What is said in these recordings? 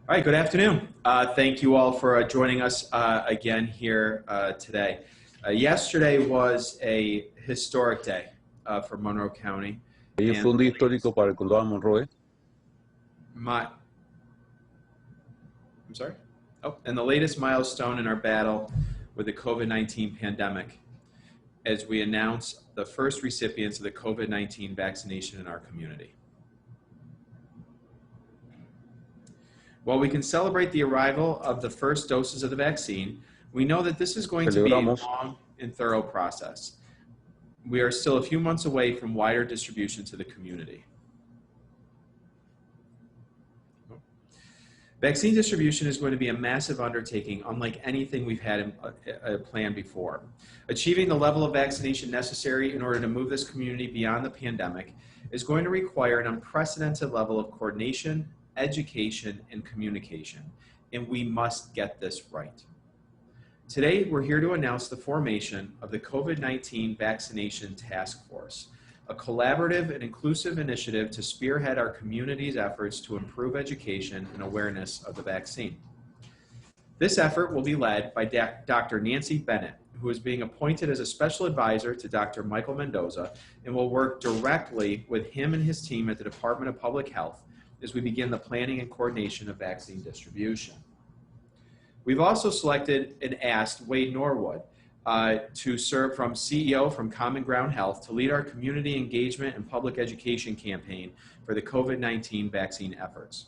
All right, good afternoon. Thank you all for joining us again here today. Yesterday was a historic day for Monroe County. Ayer fue un día histórico para el condado de Monroe. And the latest milestone in our battle with the COVID-19 pandemic as we announce the first recipients of the COVID-19 vaccination in our community. While we can celebrate the arrival of the first doses of the vaccine, we know that this is going to be a long and thorough process. We are still a few months away from wider distribution to the community. Vaccine distribution is going to be a massive undertaking, unlike anything we've had planned before. Achieving the level of vaccination necessary in order to move this community beyond the pandemic is going to require an unprecedented level of coordination, education, and communication, and we must get this right. Today, we're here to announce the formation of the COVID-19 Vaccination Task Force, a collaborative and inclusive initiative to spearhead our community's efforts to improve education and awareness of the vaccine. This effort will be led by Dr. Nancy Bennett, who is being appointed as a special advisor to Dr. Michael Mendoza and will work directly with him and his team at the Department of Public Health as we begin the planning and coordination of vaccine distribution. We've also selected and asked Wade Norwood to serve from CEO from Common Ground Health to lead our community engagement and public education campaign for the COVID-19 vaccine efforts.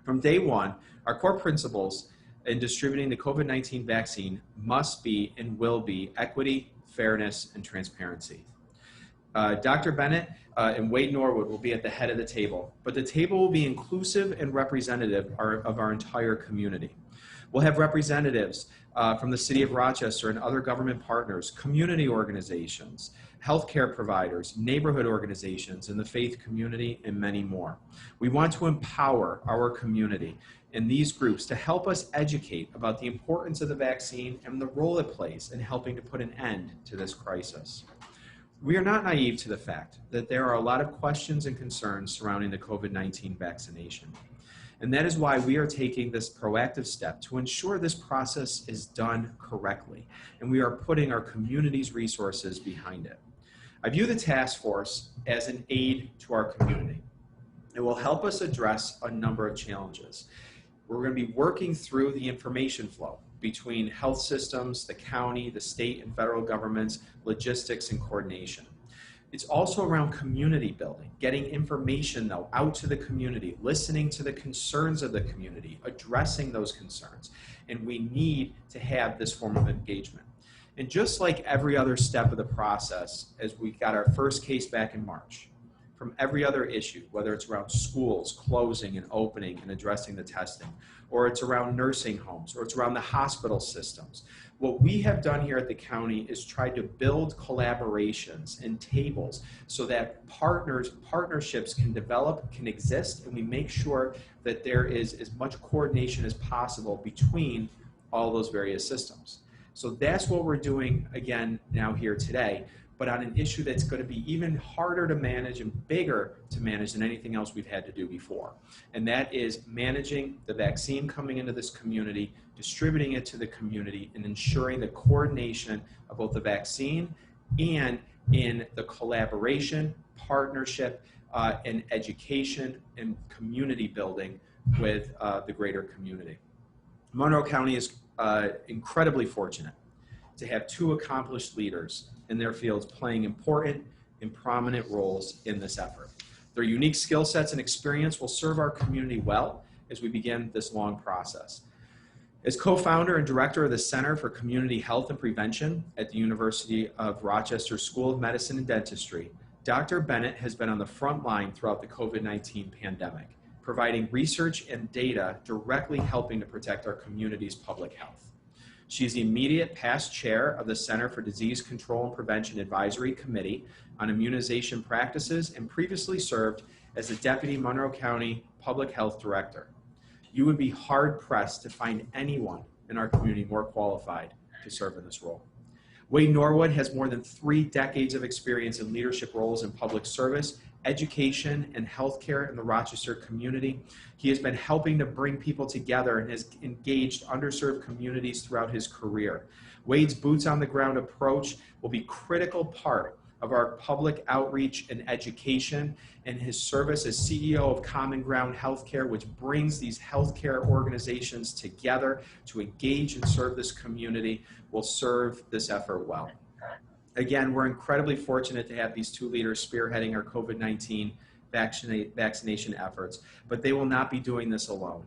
From day one, our core principles in distributing the COVID-19 vaccine must be and will be equity, fairness, and transparency. Dr. Bennett and Wade Norwood will be at the head of the table, but the table will be inclusive and representative of our entire community. We'll have representatives from the City of Rochester and other government partners, community organizations, healthcare providers, neighborhood organizations, and the faith community, and many more. We want to empower our community and these groups to help us educate about the importance of the vaccine and the role it plays in helping to put an end to this crisis. We are not naive to the fact that there are a lot of questions and concerns surrounding the COVID-19 vaccination. And that is why we are taking this proactive step to ensure this process is done correctly. And we are putting our community's resources behind it. I view the task force as an aid to our community. It will help us address a number of challenges. We're going to be working through the information flow between health systems, the county, the state and federal governments, logistics, and coordination. It's also around community building, getting information though out to the community, listening to the concerns of the community, addressing those concerns. And we need to have this form of engagement. And just like every other step of the process, as we got our first case back in March, from every other issue, whether it's around schools closing and opening and addressing the testing, or it's around nursing homes, or it's around the hospital systems. What we have done here at the county is try to build collaborations and tables so that partnerships can develop, can exist, and we make sure that there is as much coordination as possible between all those various systems. So that's what we're doing again now here today, but on an issue that's going to be even harder to manage and bigger to manage than anything else we've had to do before. And that is managing the vaccine coming into this community, distributing it to the community, and ensuring the coordination of both the vaccine and in the collaboration, partnership, and education and community building with the greater community. Monroe County is incredibly fortunate to have two accomplished leaders in their fields playing important and prominent roles in this effort. Their unique skill sets and experience will serve our community well as we begin this long process. As co-founder and director of the Center for Community Health and Prevention at the University of Rochester School of Medicine and Dentistry, Dr. Bennett has been on the front line throughout the COVID-19 pandemic, providing research and data directly helping to protect our community's public health. She is the immediate past chair of the Center for Disease Control and Prevention Advisory Committee on Immunization Practices and previously served as the Deputy Monroe County Public Health Director. You would be hard-pressed to find anyone in our community more qualified to serve in this role. Wade Norwood has more than 3 decades of experience in leadership roles in public service education and healthcare in the Rochester community. He has been helping to bring people together and has engaged underserved communities throughout his career. Wade's boots on the ground approach will be a critical part of our public outreach and education, and his service as CEO of Common Ground Healthcare, which brings these healthcare organizations together to engage and serve this community, will serve this effort well. Again, we're incredibly fortunate to have these two leaders spearheading our COVID-19 vaccination efforts, but they will not be doing this alone.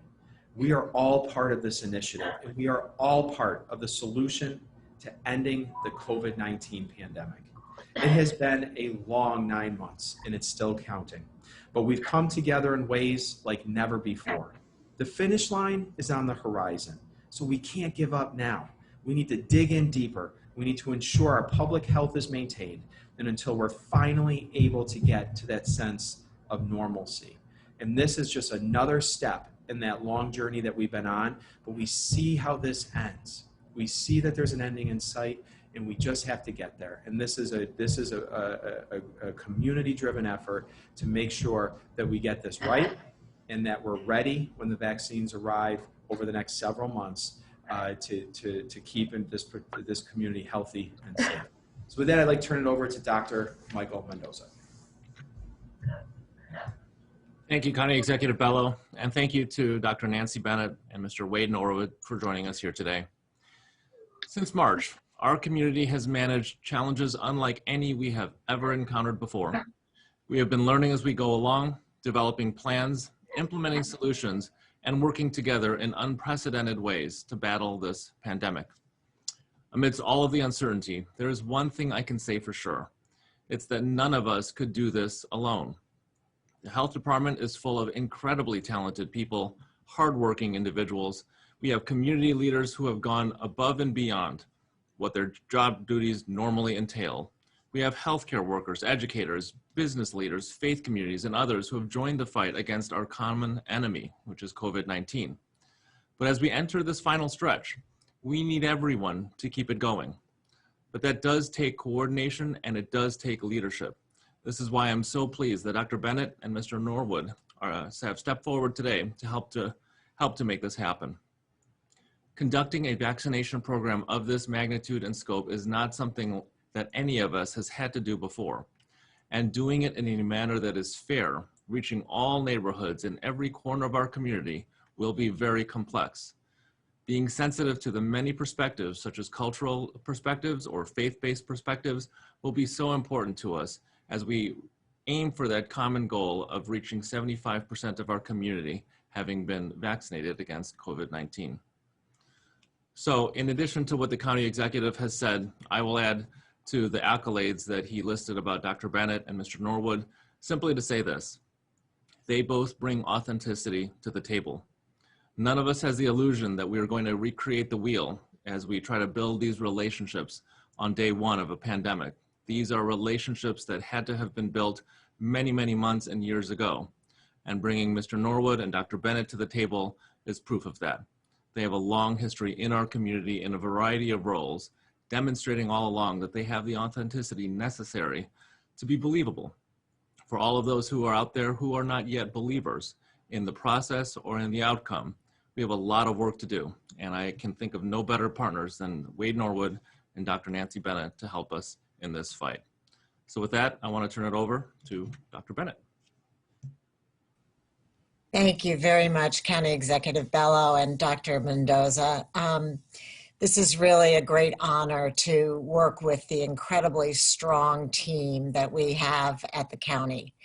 We are all part of this initiative, and we are all part of the solution to ending the COVID-19 pandemic. It has been a long 9 months, and it's still counting. But we've come together in ways like never before. The finish line is on the horizon, so we can't give up now. We need to dig in deeper. We need to ensure our public health is maintained, and until we're finally able to get to that sense of normalcy. And this is just another step in that long journey that we've been on, but we see how this ends. We see that there's an ending in sight, and we just have to get there. And this is a community-driven effort to make sure that we get this right and that we're ready when the vaccines arrive over the next several months to keep this community healthy and safe. So with that, I'd like to turn it over to Dr. Michael Mendoza. Thank you, County Executive Bello, and thank you to Dr. Nancy Bennett and Mr. Wade Norwood for joining us here today. Since March, our community has managed challenges unlike any we have ever encountered before. We have been learning as we go along, developing plans, implementing solutions, and working together in unprecedented ways to battle this pandemic. Amidst all of the uncertainty, there is one thing I can say for sure. It's that none of us could do this alone. The health department is full of incredibly talented people, hardworking individuals. We have community leaders who have gone above and beyond what their job duties normally entail. We have healthcare workers, educators, business leaders, faith communities, and others who have joined the fight against our common enemy, which is COVID-19. But as we enter this final stretch, we need everyone to keep it going. But that does take coordination, and it does take leadership. This is why I'm so pleased that Dr. Bennett and Mr. Norwood have stepped forward today to help to make this happen. Conducting a vaccination program of this magnitude and scope is not something that any of us has had to do before. And doing it in a manner that is fair, reaching all neighborhoods in every corner of our community, will be very complex. Being sensitive to the many perspectives, such as cultural perspectives or faith-based perspectives, will be so important to us as we aim for that common goal of reaching 75% of our community having been vaccinated against COVID-19. So in addition to what the county executive has said, I will add to the accolades that he listed about Dr. Bennett and Mr. Norwood, simply to say this: they both bring authenticity to the table. None of us has the illusion that we are going to recreate the wheel as we try to build these relationships on day one of a pandemic. These are relationships that had to have been built many, many months and years ago. And bringing Mr. Norwood and Dr. Bennett to the table is proof of that. They have a long history in our community in a variety of roles, demonstrating all along that they have the authenticity necessary to be believable. For all of those who are out there who are not yet believers in the process or in the outcome, we have a lot of work to do. And I can think of no better partners than Wade Norwood and Dr. Nancy Bennett to help us in this fight. So with that, I want to turn it over to Dr. Bennett. Thank you very much, County Executive Bello and Dr. Mendoza. This is really a great honor to work with the incredibly strong team that we have at the county.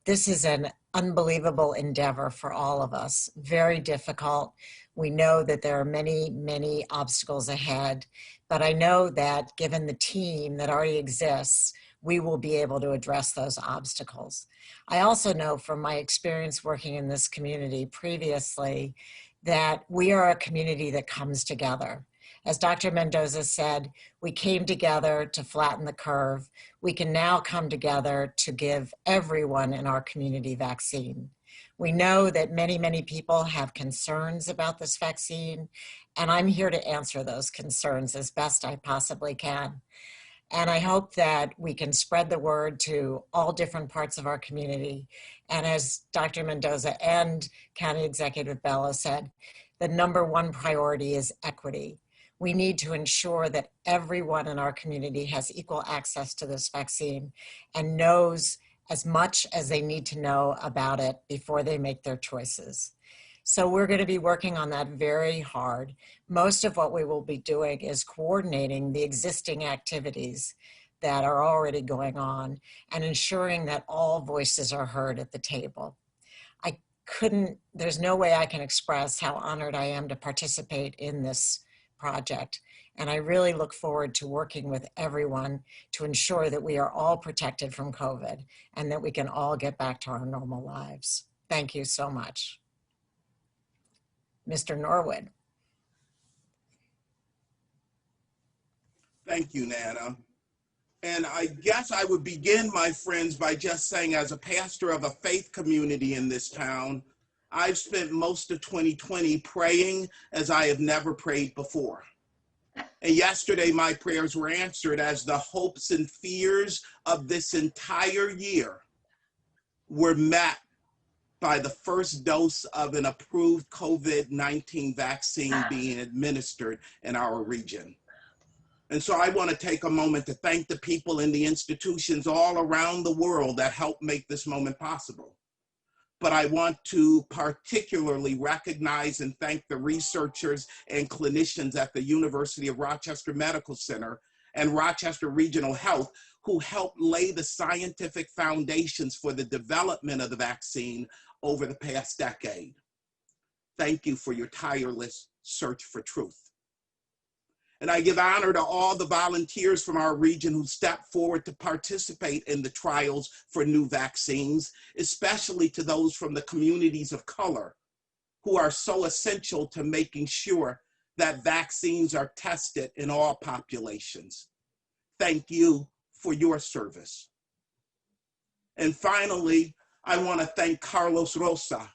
This is an unbelievable endeavor for all of us, very difficult. We know that there are many, many obstacles ahead, but I know that given the team that already exists, we will be able to address those obstacles. I also know from my experience working in this community previously that we are a community that comes together. As Dr. Mendoza said, we came together to flatten the curve. We can now come together to give everyone in our community vaccine. We know that many, many people have concerns about this vaccine, and I'm here to answer those concerns as best I possibly can. And I hope that we can spread the word to all different parts of our community. And as Dr. Mendoza and County Executive Bello said, the number one priority is equity. We need to ensure that everyone in our community has equal access to this vaccine and knows as much as they need to know about it before they make their choices. So we're going to be working on that very hard. Most of what we will be doing is coordinating the existing activities that are already going on and ensuring that all voices are heard at the table. There's no way I can express how honored I am to participate in this project. And I really look forward to working with everyone to ensure that we are all protected from COVID and that we can all get back to our normal lives. Thank you so much. Mr. Norwood. Thank you, Nana. And I guess I would begin, my friends, by just saying, as a pastor of a faith community in this town, I've spent most of 2020 praying as I have never prayed before. And yesterday, my prayers were answered as the hopes and fears of this entire year were met by the first dose of an approved COVID-19 vaccine being administered in our region. And so I want to take a moment to thank the people and the institutions all around the world that helped make this moment possible. But I want to particularly recognize and thank the researchers and clinicians at the University of Rochester Medical Center and Rochester Regional Health who helped lay the scientific foundations for the development of the vaccine over the past decade. Thank you for your tireless search for truth. And I give honor to all the volunteers from our region who stepped forward to participate in the trials for new vaccines, especially to those from the communities of color who are so essential to making sure that vaccines are tested in all populations. Thank you for your service. And finally, I want to thank Carlos Rosa,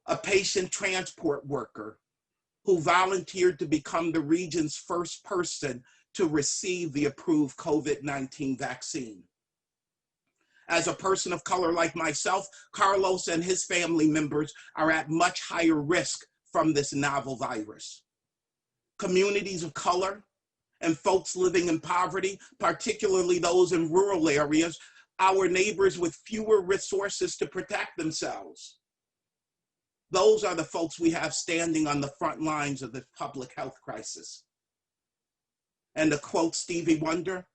a patient transport worker who volunteered to become the region's first person to receive the approved COVID-19 vaccine. As a person of color like myself, Carlos and his family members are at much higher risk from this novel virus. Communities of color and folks living in poverty, particularly those in rural areas, our neighbors with fewer resources to protect themselves. Those are the folks we have standing on the front lines of the public health crisis. And to quote Stevie Wonder,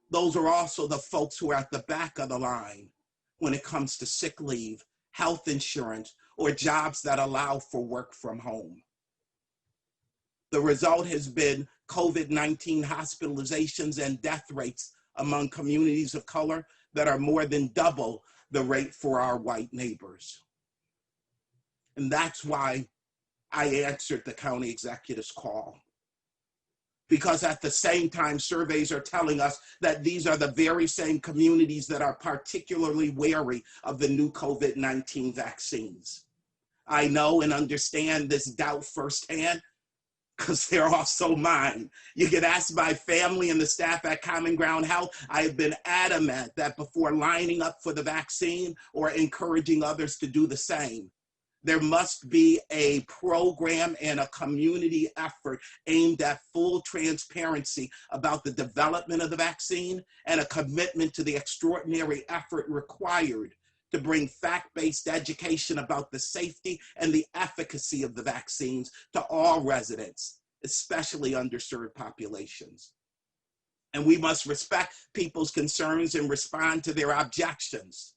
those are also the folks who are at the back of the line when it comes to sick leave, health insurance, or jobs that allow for work from home. The result has been COVID-19 hospitalizations and death rates among communities of color that are more than double the rate for our white neighbors. And that's why I answered the county executive's call. Because at the same time, surveys are telling us that these are the very same communities that are particularly wary of the new COVID-19 vaccines. I know and understand this doubt firsthand because they're also mine. You can ask my family and the staff at Common Ground Health. I have been adamant that before lining up for the vaccine or encouraging others to do the same, there must be a program and a community effort aimed at full transparency about the development of the vaccine and a commitment to the extraordinary effort required to bring fact-based education about the safety and the efficacy of the vaccines to all residents, especially underserved populations. And we must respect people's concerns and respond to their objections.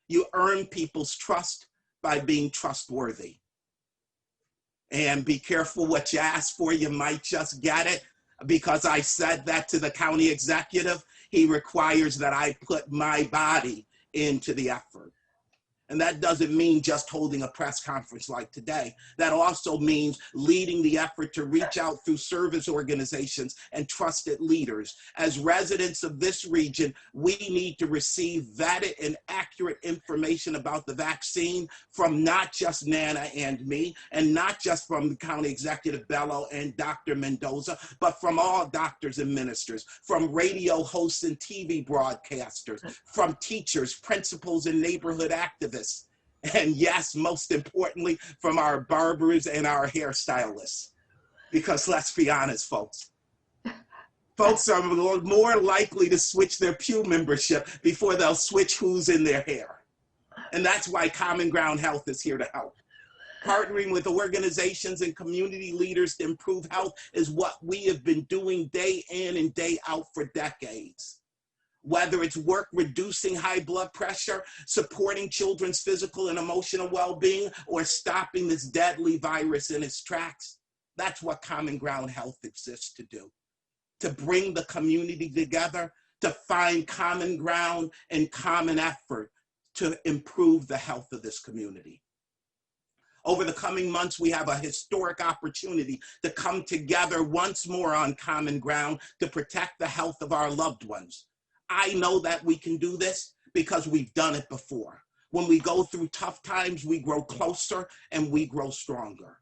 You earn people's trust by being trustworthy. And be careful what you ask for, you might just get it. Because I said that to the county executive, he requires that I put my body into the effort. And that doesn't mean just holding a press conference like today. That also means leading the effort to reach out through service organizations and trusted leaders. As residents of this region, we need to receive vetted and accurate information about the vaccine from not just Nana and me, and not just from County Executive Bello and Dr. Mendoza, but from all doctors and ministers, from radio hosts and TV broadcasters, from teachers, principals, and neighborhood activists. And yes, most importantly, from our barbers and our hairstylists. Because let's be honest, folks are more likely to switch their pew membership before they'll switch who's in their hair. And that's why Common Ground Health is here to help. Partnering with organizations and community leaders to improve health is what we have been doing day in and day out for decades. Whether it's work reducing high blood pressure, supporting children's physical and emotional well-being, or stopping this deadly virus in its tracks, that's what Common Ground Health exists to do. To bring the community together, to find common ground and common effort to improve the health of this community. Over the coming months, we have a historic opportunity to come together once more on common ground to protect the health of our loved ones. I know that we can do this because we've done it before. When we go through tough times, we grow closer and we grow stronger.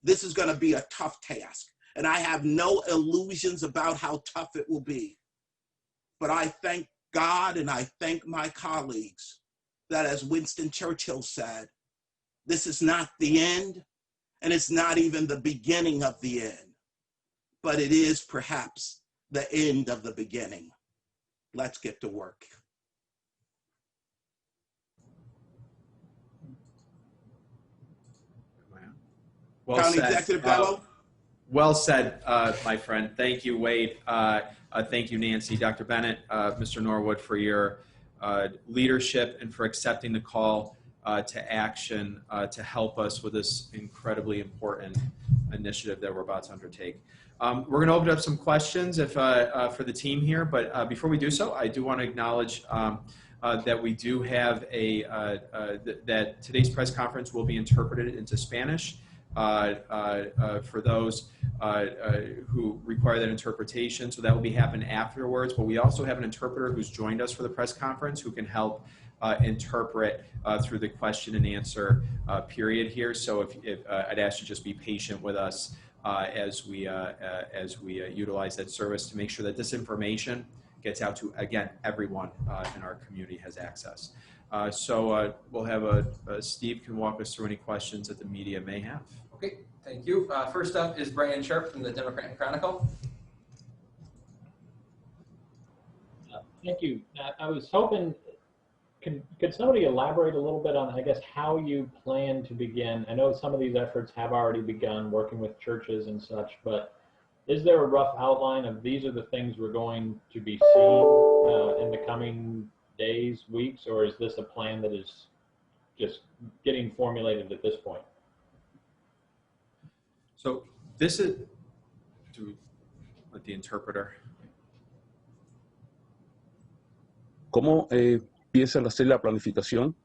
This is going to be a tough task, and I have no illusions about how tough it will be. But I thank God and I thank my colleagues that, as Winston Churchill said, this is not the end, and it's not even the beginning of the end, but it is perhaps the end of the beginning. Let's get to work. Well County said. Executive Bello. Well said, my friend. Thank you, Wade. Thank you, Nancy. Dr. Bennett, Mr. Norwood, for your leadership and for accepting the call to action to help us with this incredibly important initiative that we're about to undertake. We're going to open up some questions for the team here, but before we do so, I do want to acknowledge that we do have that today's press conference will be interpreted into Spanish for those who require that interpretation. So that will be happening afterwards, but we also have an interpreter who's joined us for the press conference who can help interpret through the question and answer period here. So if I'd ask you just be patient with us as we utilize that service to make sure that this information gets out to, again, everyone in our community has access. So we'll have Steve can walk us through any questions that the media may have. Okay, thank you. First up is Brian Sharp from the Democrat and Chronicle. Thank you. I was hoping, could somebody elaborate a little bit on, I guess, how you plan to begin? I know some of these efforts have already begun working with churches and such, but is there a rough outline of these are the things we're going to be seeing in the coming days, weeks, or is this a plan that is just getting formulated at this point? So this is, with the interpreter. ¿Cómo empieza a hacer la planificación?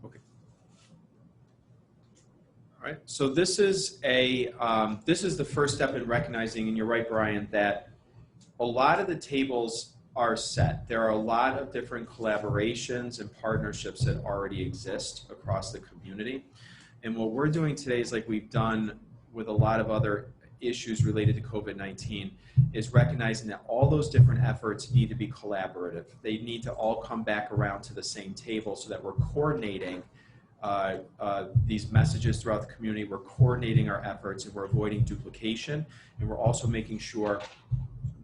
Okay. All right. So this is the first step in recognizing, and you're right, Brian, that a lot of the tables are set. There are a lot of different collaborations and partnerships that already exist across the community. And what we're doing today is, like we've done with a lot of other issues related to COVID-19, is recognizing that all those different efforts need to be collaborative. They need to all come back around to the same table so that we're coordinating these messages throughout the community. We're coordinating our efforts and we're avoiding duplication. And we're also making sure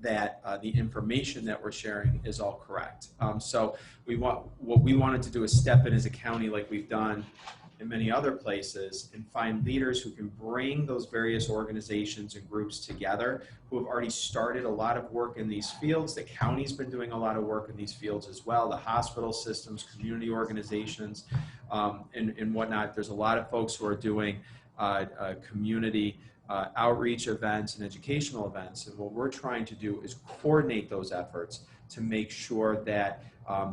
that the information that we're sharing is all correct. So what we wanted to do is step in as a county, like we've done in many other places, and find leaders who can bring those various organizations and groups together who have already started a lot of work in these fields. The county's been doing a lot of work in these fields as well, the hospital systems, community organizations, and whatnot. There's a lot of folks who are doing community outreach events and educational events. And what we're trying to do is coordinate those efforts to make sure that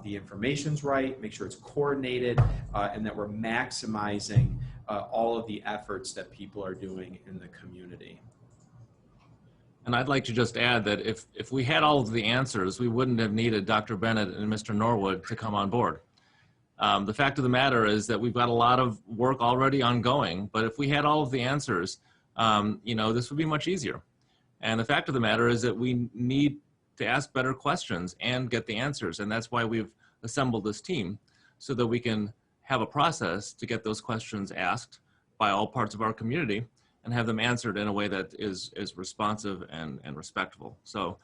the information's right, make sure it's coordinated, and that we're maximizing all of the efforts that people are doing in the community. And I'd like to just add that if we had all of the answers, we wouldn't have needed Dr. Bennett and Mr. Norwood to come on board. The fact of the matter is that we've got a lot of work already ongoing, but if we had all of the answers, you know, this would be much easier. And the fact of the matter is that we need to ask better questions and get the answers. And that's why we've assembled this team, so that we can have a process to get those questions asked by all parts of our community and have them answered in a way that is responsive and respectful. So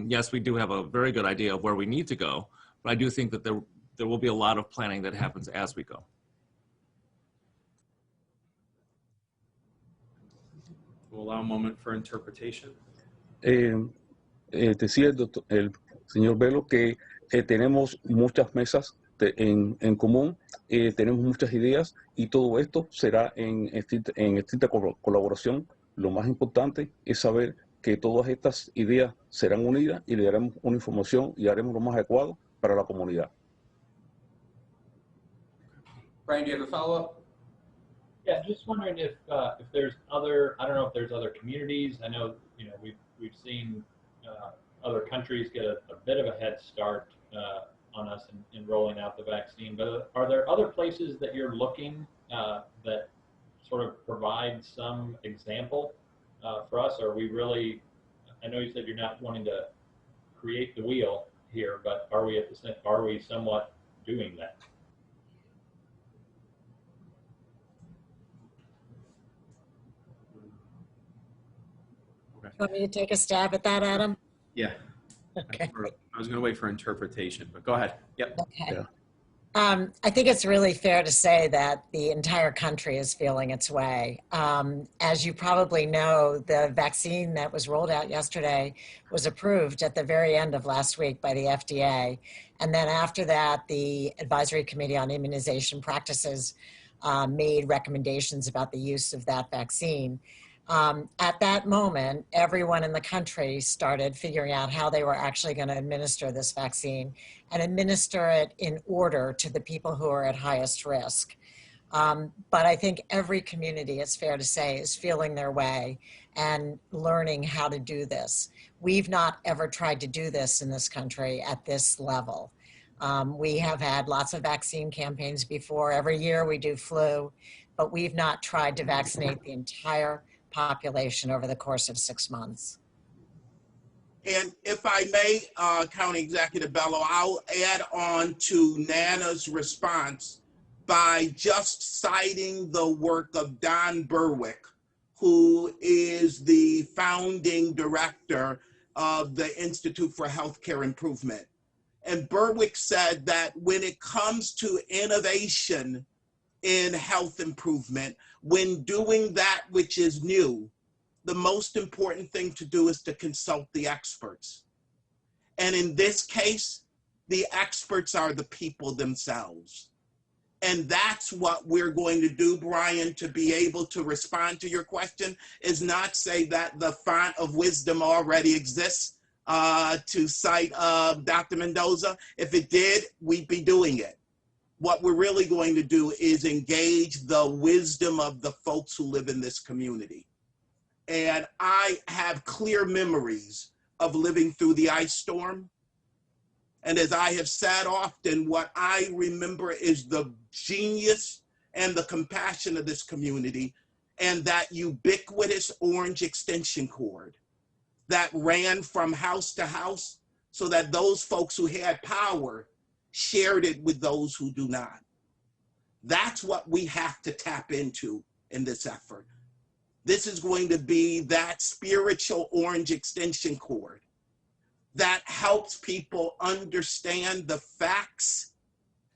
yes, we do have a very good idea of where we need to go, but I do think that there will be a lot of planning that happens as we go. We'll allow a moment for interpretation. Decía el señor Velo que tenemos muchas mesas en común, tenemos muchas ideas y todo esto será en estricta colaboración. Lo más importante es saber que todas estas ideas serán unidas y le daremos una información y haremos lo más adecuado para la comunidad. Brian, do you have a follow-up? Yeah, just wondering if there's other, I don't know if there's other communities. I know, you know, we've seen other countries get a bit of a head start on us in rolling out the vaccine, but are there other places that you're looking that sort of provide some example for us? Or are we really, I know you said you're not wanting to create the wheel here, but are we somewhat doing that? You want me to take a stab at that, Adam? Yeah. Okay. I was going to wait for interpretation, but go ahead. Yep. Okay. Yeah. I think it's really fair to say that the entire country is feeling its way. As you probably know, the vaccine that was rolled out yesterday was approved at the very end of last week by the FDA. And then after that, the Advisory Committee on Immunization Practices made recommendations about the use of that vaccine. At that moment, everyone in the country started figuring out how they were actually going to administer this vaccine and administer it in order to the people who are at highest risk. But I think every community, it's fair to say, is feeling their way and learning how to do this. We've not ever tried to do this in this country at this level. We have had lots of vaccine campaigns before. Every year we do flu, but we've not tried to vaccinate the entire population over the course of 6 months. And if I may, County Executive Bello, I'll add on to Nana's response by just citing the work of Don Berwick, who is the founding director of the Institute for Healthcare Improvement. And Berwick said that when it comes to innovation in health improvement, when doing that which is new, the most important thing to do is to consult the experts. And in this case, the experts are the people themselves. And that's what we're going to do, Brian, to be able to respond to your question, is not say that the font of wisdom already exists, to cite Dr. Mendoza. If it did, we'd be doing it. What we're really going to do is engage the wisdom of the folks who live in this community. And I have clear memories of living through the ice storm. And as I have said often, what I remember is the genius and the compassion of this community, and that ubiquitous orange extension cord that ran from house to house so that those folks who had power shared it with those who do not. That's what we have to tap into in this effort. This is going to be that spiritual orange extension cord that helps people understand the facts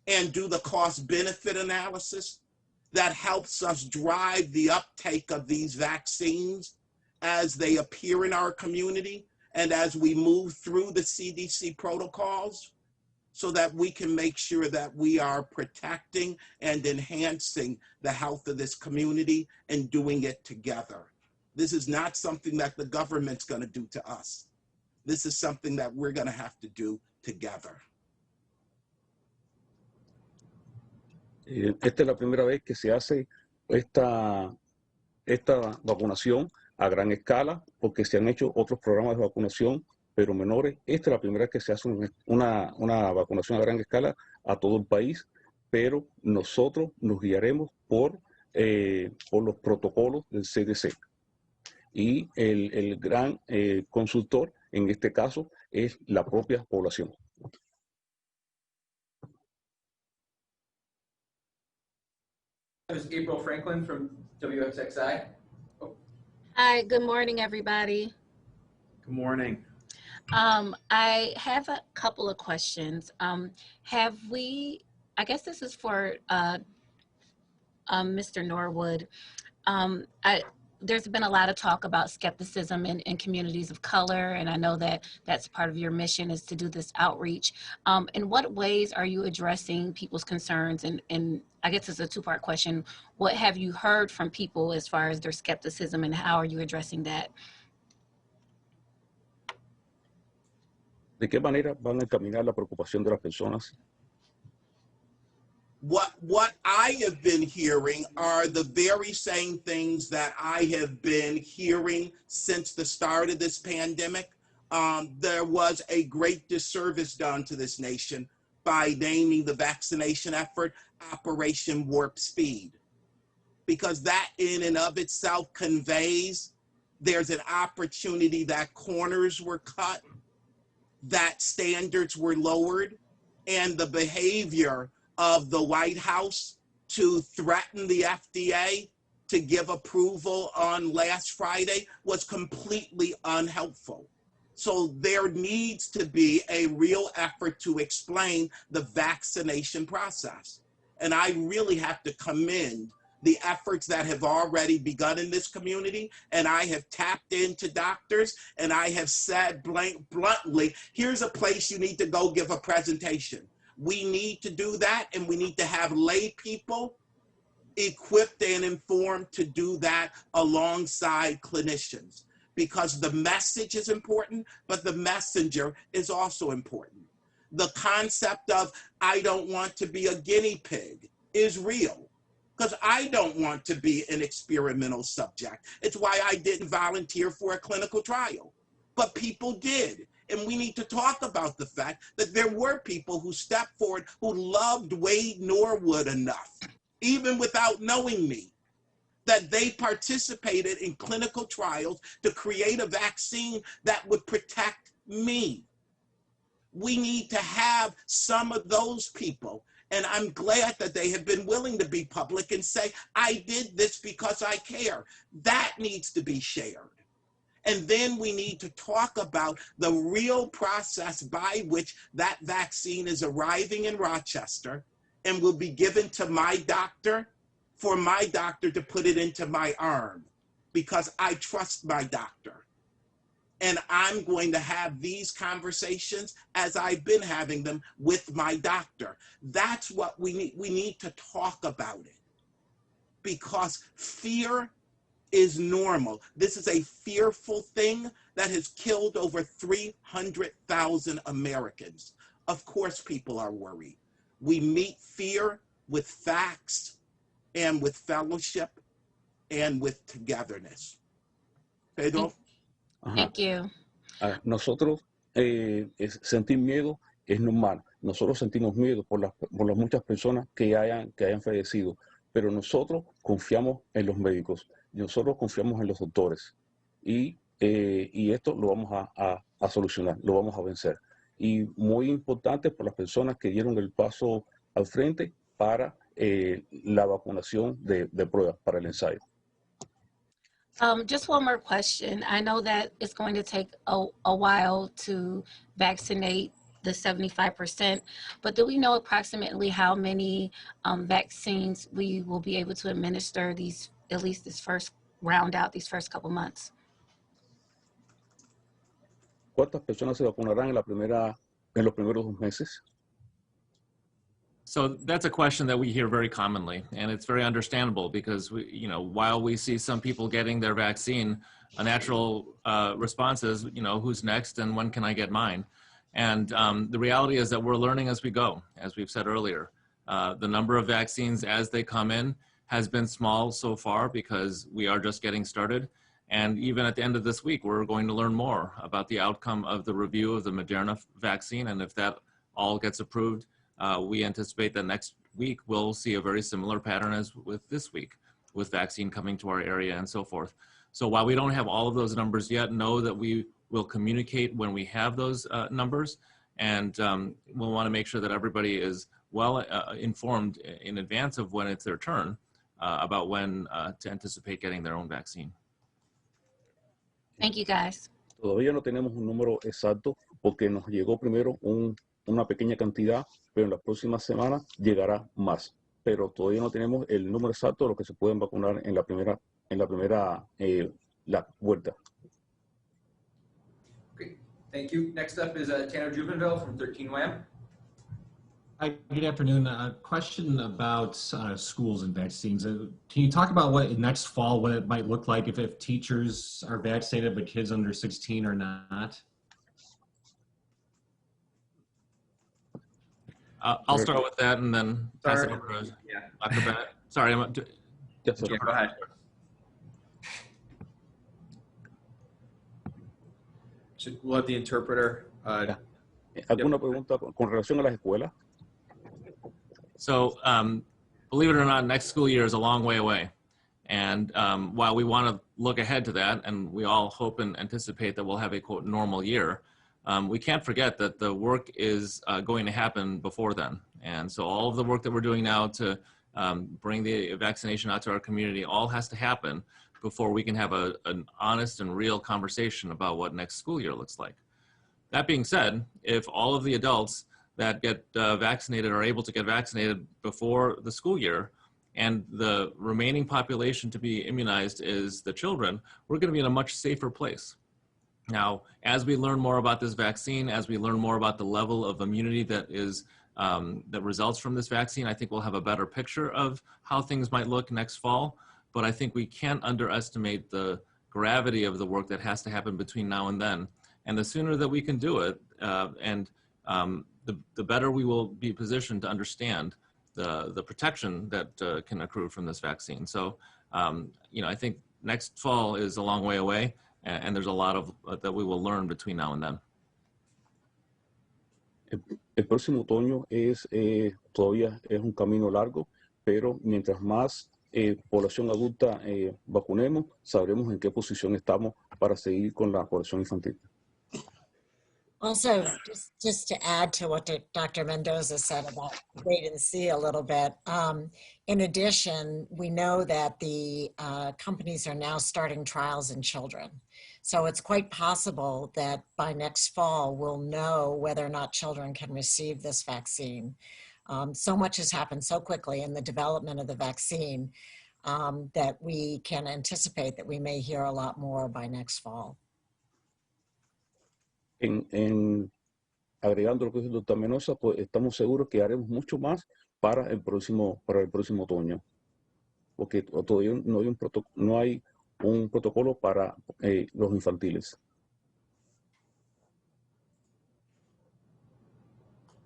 and do the cost-benefit analysis, that helps us drive the uptake of these vaccines as they appear in our community and as we move through the CDC protocols, so that we can make sure that we are protecting and enhancing the health of this community and doing it together. This is not something that the government's going to do to us. This is something that we're going to have to do together. Esta es la primera vez que se hace esta vacunación a gran escala, porque se han hecho otros programas de vacunación, pero menores. Esta es la primera vez que se hace una vacunación a gran escala a todo el país, pero nosotros nos guiaremos por los protocolos del CDC. Y el gran consultor en este caso es la propia población. Is April Franklin from WXXI. Hi, good morning, everybody. Good morning. I have a couple of questions. I guess this is for Mr. Norwood. There's been a lot of talk about skepticism in communities of color, and I know that that's part of your mission is to do this outreach. In what ways are you addressing people's concerns? And I guess it's a two-part question. What have you heard from people as far as their skepticism, and how are you addressing that? ¿De qué manera van a encaminar la preocupación de las personas? What I have been hearing are the very same things that I have been hearing since the start of this pandemic. There was a great disservice done to this nation by naming the vaccination effort Operation Warp Speed, because that in and of itself conveys there's an opportunity that corners were cut, that standards were lowered, and the behavior of the White House to threaten the FDA to give approval on last Friday was completely unhelpful. So there needs to be a real effort to explain the vaccination process. And I really have to commend the efforts that have already begun in this community. And I have tapped into doctors and I have said bluntly, here's a place you need to go give a presentation. We need to do that, and we need to have lay people equipped and informed to do that alongside clinicians, because the message is important, but the messenger is also important. The concept of I don't want to be a guinea pig is real, because I don't want to be an experimental subject. It's why I didn't volunteer for a clinical trial, but people did. And we need to talk about the fact that there were people who stepped forward who loved Wade Norwood enough, even without knowing me, that they participated in clinical trials to create a vaccine that would protect me. We need to have some of those people. And I'm glad that they have been willing to be public and say, I did this because I care. That needs to be shared. And then we need to talk about the real process by which that vaccine is arriving in Rochester and will be given to my doctor for my doctor to put it into my arm, because I trust my doctor. And I'm going to have these conversations as I've been having them with my doctor. That's what we need. We need to talk about it, because fear is normal. This is a fearful thing that has killed over 300,000 Americans. Of course, people are worried. We meet fear with facts and with fellowship and with togetherness. Pedro? Thank you. Nosotros sentir miedo es normal. Nosotros sentimos miedo por las muchas personas que hayan fallecido, pero nosotros confiamos en los médicos. Nosotros confiamos en los doctores y esto lo vamos a solucionar, lo vamos a vencer. Y muy importante por las personas que dieron el paso al frente para la vacunación de pruebas para el ensayo. Just one more question. I know that it's going to take a while to vaccinate the 75%, but do we know approximately how many vaccines we will be able to administer these, at least this first round out, these first couple months? ¿Cuántas personas se vacunarán en los primeros 2 meses? So that's a question that we hear very commonly, and it's very understandable because while we see some people getting their vaccine, a natural response is, who's next and when can I get mine? And the reality is that we're learning as we go, as we've said earlier. The number of vaccines as they come in has been small so far because we are just getting started. And even at the end of this week, we're going to learn more about the outcome of the review of the Moderna vaccine. And if that all gets approved, we anticipate that next week we'll see a very similar pattern as with this week, with vaccine coming to our area and so forth. So while we don't have all of those numbers yet, know that we will communicate when we have those numbers. And we'll want to make sure that everybody is well informed in advance of when it's their turn about when to anticipate getting their own vaccine. Thank you, guys. Todavía no tenemos un número exacto porque nos llegó primero una pequeña cantidad, pero en las próximas semanas llegará más. Pero todavía no tenemos el número exacto de los que se pueden vacunar en la primera la vuelta. Great. Thank you. Next up is Tanner Jubenville from 13 WAM. Hi, good afternoon. A question about schools and vaccines. Can you talk about what next fall, what it might look like if teachers are vaccinated but kids under 16 are not? I'll start with that and then pass it over to Dr. Bennett. Sorry, go ahead. We'll have the interpreter. ¿Alguna pregunta con relación a las escuelas? So believe it or not, next school year is a long way away. And while we want to look ahead to that, and we all hope and anticipate that we'll have a quote normal year, we can't forget that the work is going to happen before then. And so all of the work that we're doing now to bring the vaccination out to our community all has to happen before we can have an honest and real conversation about what next school year looks like. That being said, if all of the adults that get vaccinated are able to get vaccinated before the school year, and the remaining population to be immunized is the children, we're going to be in a much safer place. Now, as we learn more about this vaccine, as we learn more about the level of immunity that is that results from this vaccine, I think we'll have a better picture of how things might look next fall. But I think we can't underestimate the gravity of the work that has to happen between now and then. And the sooner that we can do it, the better we will be positioned to understand the protection that can accrue from this vaccine. So, I think next fall is a long way away, and there's a lot of that we will learn between now and then. El próximo otoño todavía es un camino largo, pero mientras más población adulta vacunemos, sabremos en qué posición estamos para seguir con la población infantil. Also, just to add to what Dr. Mendoza said about wait and see a little bit, in addition, we know that the companies are now starting trials in children. So it's quite possible that by next fall, we'll know whether or not children can receive this vaccine. So much has happened so quickly in the development of the vaccine that we can anticipate that we may hear a lot more by next fall. Agregando lo que dice el doctor Mendoza, pues estamos seguros que haremos mucho más para el próximo otoño, porque todavía no hay un protocolo para los infantiles.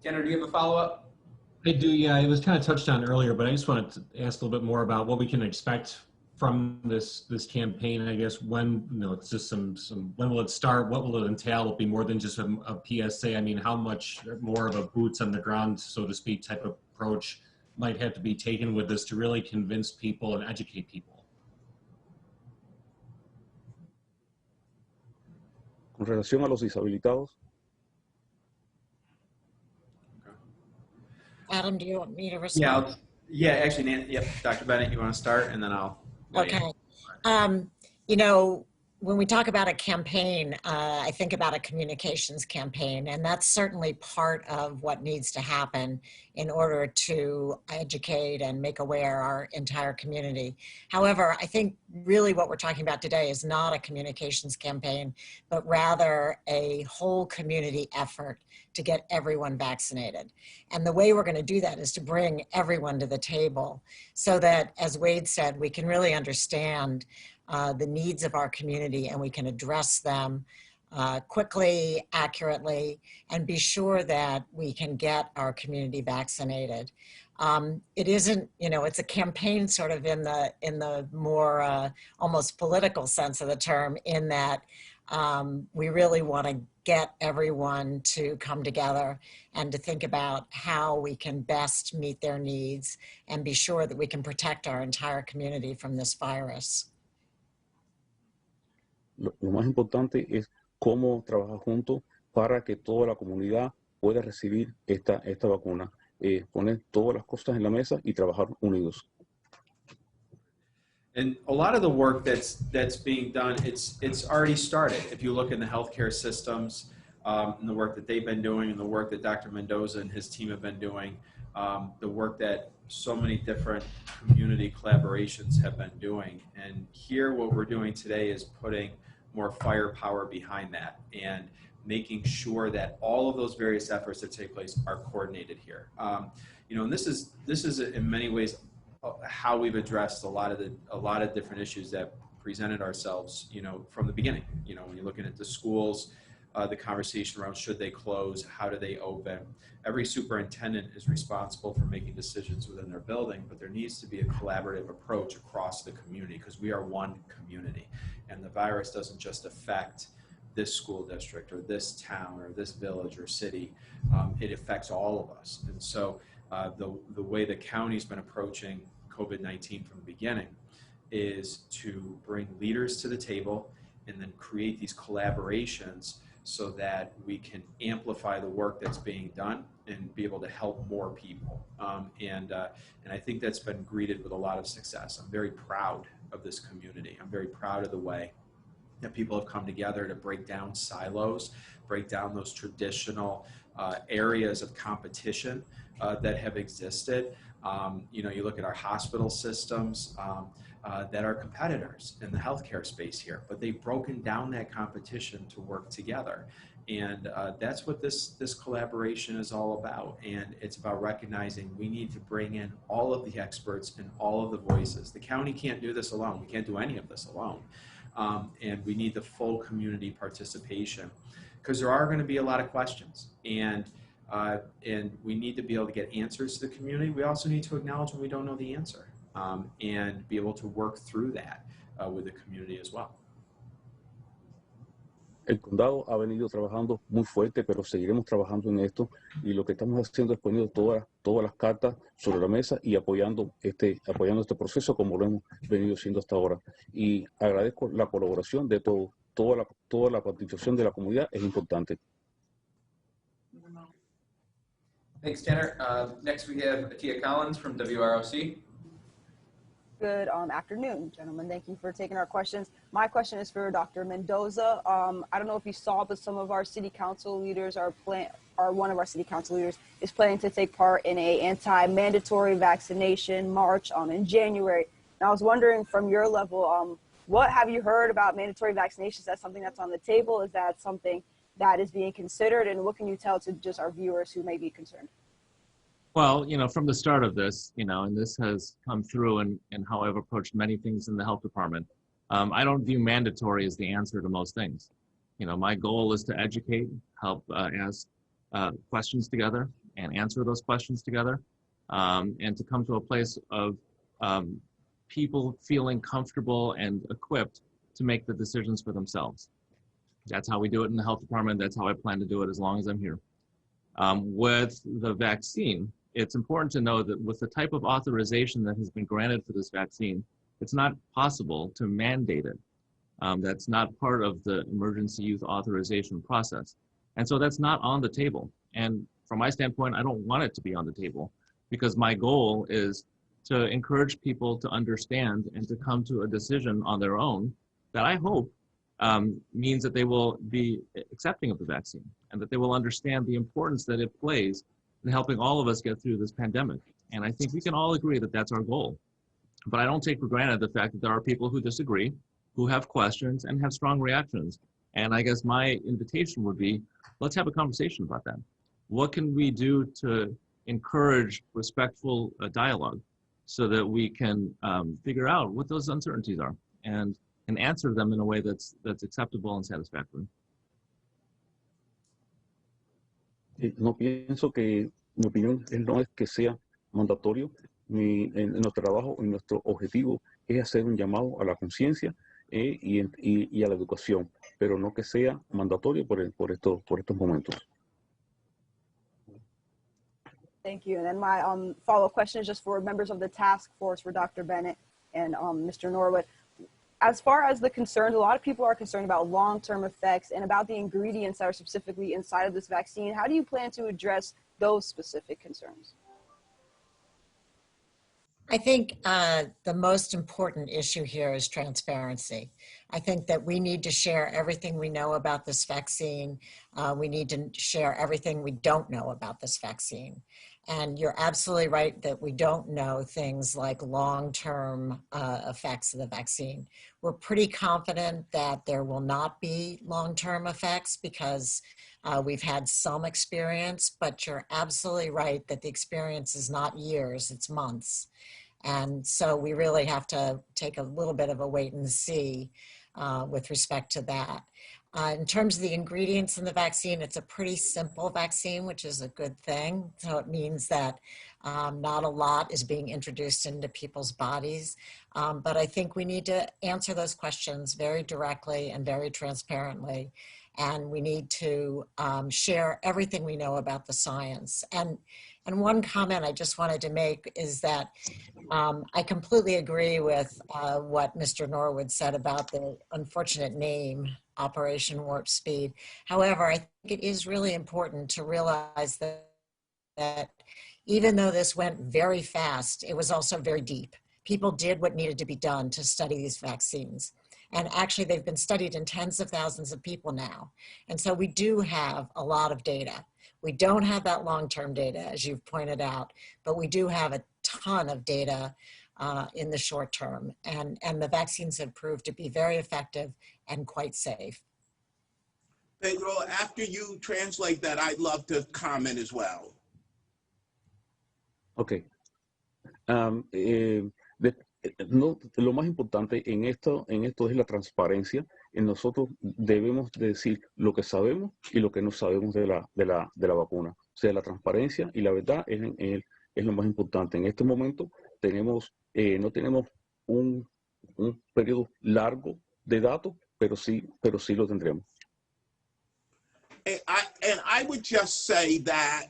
Tanner, do you have a follow-up? I do, yeah. It was kind of touched on earlier, but I just wanted to ask a little bit more about what we can expect from this campaign. I guess when, it's just when will it start? What will it entail? Will it be more than just a PSA? I mean, how much more of a boots on the ground, so to speak, type of approach might have to be taken with this to really convince people and educate people? Con relación a los deshabilitados. Adam, do you want me to respond? Yeah, actually, Dr. Bennett, you want to start, and then I'll. Okay. When we talk about a campaign, I think about a communications campaign, and that's certainly part of what needs to happen in order to educate and make aware our entire community. However, I think really what we're talking about today is not a communications campaign, but rather a whole community effort to get everyone vaccinated. And the way we're going to do that is to bring everyone to the table so that, as Wade said, we can really understand the needs of our community and we can address them quickly, accurately, and be sure that we can get our community vaccinated. It isn't, it's a campaign sort of in the more almost political sense of the term, in that we really want to get everyone to come together and to think about how we can best meet their needs and be sure that we can protect our entire community from this virus. Lo más importante es cómo trabajar juntos para que toda la comunidad pueda recibir esta vacuna. Poner todas las cosas en la mesa y trabajar unidos. And a lot of the work that's being done, it's already started. If you look in the healthcare systems and the work that they've been doing, and the work that Dr. Mendoza and his team have been doing, the work that so many different community collaborations have been doing. And here what we're doing today is putting more firepower behind that and making sure that all of those various efforts that take place are coordinated here. And this is in many ways how we've addressed a lot of different issues that presented ourselves, from the beginning. When you're looking at the schools, the conversation around should they close, how do they open. Every superintendent is responsible for making decisions within their building, but there needs to be a collaborative approach across the community because we are one community, and the virus doesn't just affect this school district or this town or this village or city. It affects all of us. And so the way the county's been approaching COVID-19 from the beginning is to bring leaders to the table and then create these collaborations so that we can amplify the work that's being done and be able to help more people. And I think that's been greeted with a lot of success. I'm very proud of this community. I'm very proud of the way that people have come together to break down silos, break down those traditional areas of competition that have existed. You look at our hospital systems that are competitors in the healthcare space here, but they've broken down that competition to work together. And that's what this collaboration is all about. And it's about recognizing we need to bring in all of the experts and all of the voices. The county can't do this alone. We can't do any of this alone. And we need the full community participation because there are going to be a lot of questions. And we need to be able to get answers to the community. We also need to acknowledge when we don't know the answer and be able to work through that with the community as well. El condado ha venido trabajando muy fuerte, pero seguiremos trabajando en esto y lo que estamos haciendo es poniendo todas las cartas sobre la mesa y apoyando este proceso como lo hemos venido haciendo hasta ahora. Y agradezco la colaboración de todos. Toda la participación de la comunidad es importante. Thanks, Tanner. Next we have Patti Collins from WROC. Good afternoon, gentlemen. Thank you for taking our questions. My question is for Dr. Mendoza. I don't know if you saw, but some of our city council leaders one of our city council leaders is planning to take part in a anti-mandatory vaccination march in January. And I was wondering, from your level, what have you heard about mandatory vaccinations? Is that something that's on the table? Is that something that is being considered? And what can you tell to just our viewers who may be concerned? Well, from the start of this, and this has come through in how I've approached many things in the health department, I don't view mandatory as the answer to most things. My goal is to educate, help ask questions together and answer those questions together, and to come to a place of people feeling comfortable and equipped to make the decisions for themselves. That's how we do it in the health department. That's how I plan to do it as long as I'm here. With the vaccine, it's important to know that with the type of authorization that has been granted for this vaccine, it's not possible to mandate it. That's not part of the emergency use authorization process. And so that's not on the table. And from my standpoint, I don't want it to be on the table because my goal is to encourage people to understand and to come to a decision on their own that I hope means that they will be accepting of the vaccine and that they will understand the importance that it plays in helping all of us get through this pandemic. And I think we can all agree that that's our goal. But I don't take for granted the fact that there are people who disagree, who have questions and have strong reactions. And I guess my invitation would be, let's have a conversation about that. What can we do to encourage respectful dialogue so that we can figure out what those uncertainties are and answer them in a way that's acceptable and satisfactory? No pienso que, mi opinión no es que sea mandatorio. En nuestro trabajo, en nuestro objetivo es hacer un llamado a la conciencia y a la educación, pero no que sea mandatorio por estos momentos. Thank you. And then my follow-up question is just for members of the task force for Dr. Bennett and Mr. Norwood. As far as the concerns, a lot of people are concerned about long-term effects and about the ingredients that are specifically inside of this vaccine. How do you plan to address those specific concerns? I think the most important issue here is transparency. I think that we need to share everything we know about this vaccine. We need to share everything we don't know about this vaccine. And you're absolutely right that we don't know things like long-term effects of the vaccine. We're pretty confident that there will not be long-term effects because we've had some experience, but you're absolutely right that the experience is not years, it's months. And so we really have to take a little bit of a wait and see with respect to that. In terms of the ingredients in the vaccine, it's a pretty simple vaccine, which is a good thing. So it means that not a lot is being introduced into people's bodies. But I think we need to answer those questions very directly and very transparently. And we need to share everything we know about the science. And one comment I just wanted to make is that I completely agree with what Mr. Norwood said about the unfortunate name, Operation Warp Speed. However, I think it is really important to realize that even though this went very fast, it was also very deep. People did what needed to be done to study these vaccines. And actually, they've been studied in tens of thousands of people now. And so we do have a lot of data. We don't have that long-term data, as you've pointed out, but we do have a ton of data in the short term. And the vaccines have proved to be very effective and quite safe. Pedro, after you translate that, I'd love to comment as well. Okay. No, lo más importante en esto es la transparencia. Nosotros debemos decir lo que sabemos y lo que no sabemos de la vacuna. O sea, la transparencia y la verdad es lo más importante. En este momento no tenemos un periodo largo de datos, pero sí lo tendremos. And I would just say that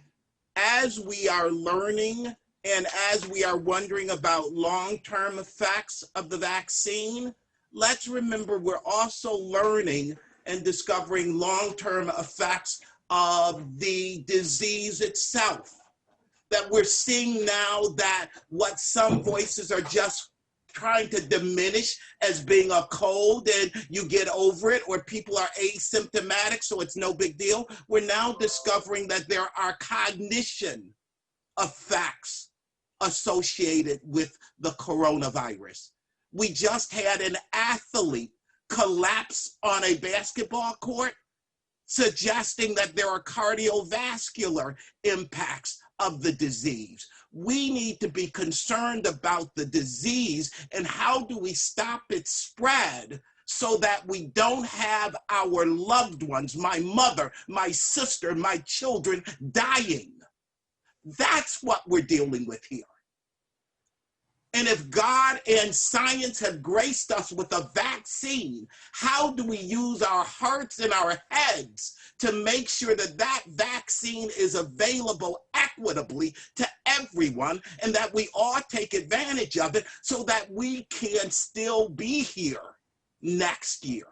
as we are learning and as we are wondering about long-term effects of the vaccine, let's remember we're also learning and discovering long-term effects of the disease itself. That we're seeing now that what some voices are just trying to diminish as being a cold and you get over it, or people are asymptomatic, so it's no big deal. We're now discovering that there are cognition effects associated with the coronavirus. We just had an athlete collapse on a basketball court, suggesting that there are cardiovascular impacts of the disease. We need to be concerned about the disease and how do we stop its spread so that we don't have our loved ones, my mother, my sister, my children dying. That's what we're dealing with here. And if God and science have graced us with a vaccine, how do we use our hearts and our heads to make sure that that vaccine is available equitably to everyone and that we all take advantage of it so that we can still be here next year?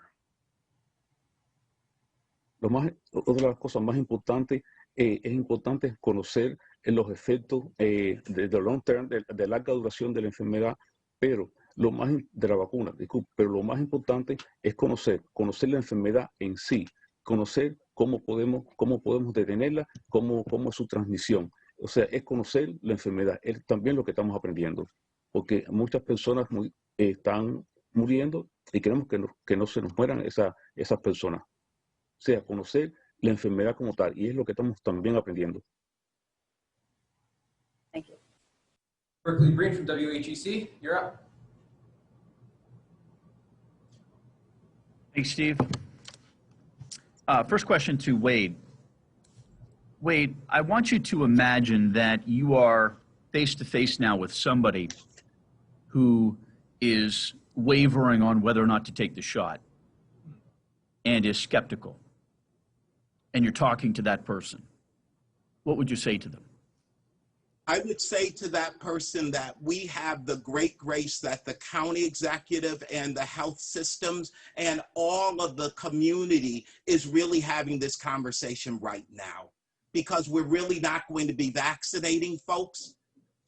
Otra de las cosas más importantes es importante conocer los efectos de long term, de larga duración de la enfermedad, pero de la vacuna, pero lo más importante es conocer la enfermedad en sí, conocer cómo podemos detenerla, cómo es su transmisión. O sea, es conocer la enfermedad, es también lo que estamos aprendiendo, porque muchas personas están muriendo y queremos que no se nos mueran esas personas. O sea, conocer la enfermedad como tal, y es lo que estamos también aprendiendo. Thank you. Berkeley Breen from WHEC, you're up. Thanks, Steve. First question to Wade. Wade, I want you to imagine that you are face to face now with somebody who is wavering on whether or not to take the shot and is skeptical, and you're talking to that person. What would you say to them? I would say to that person that we have the great grace that the county executive and the health systems and all of the community is really having this conversation right now, because we're really not going to be vaccinating folks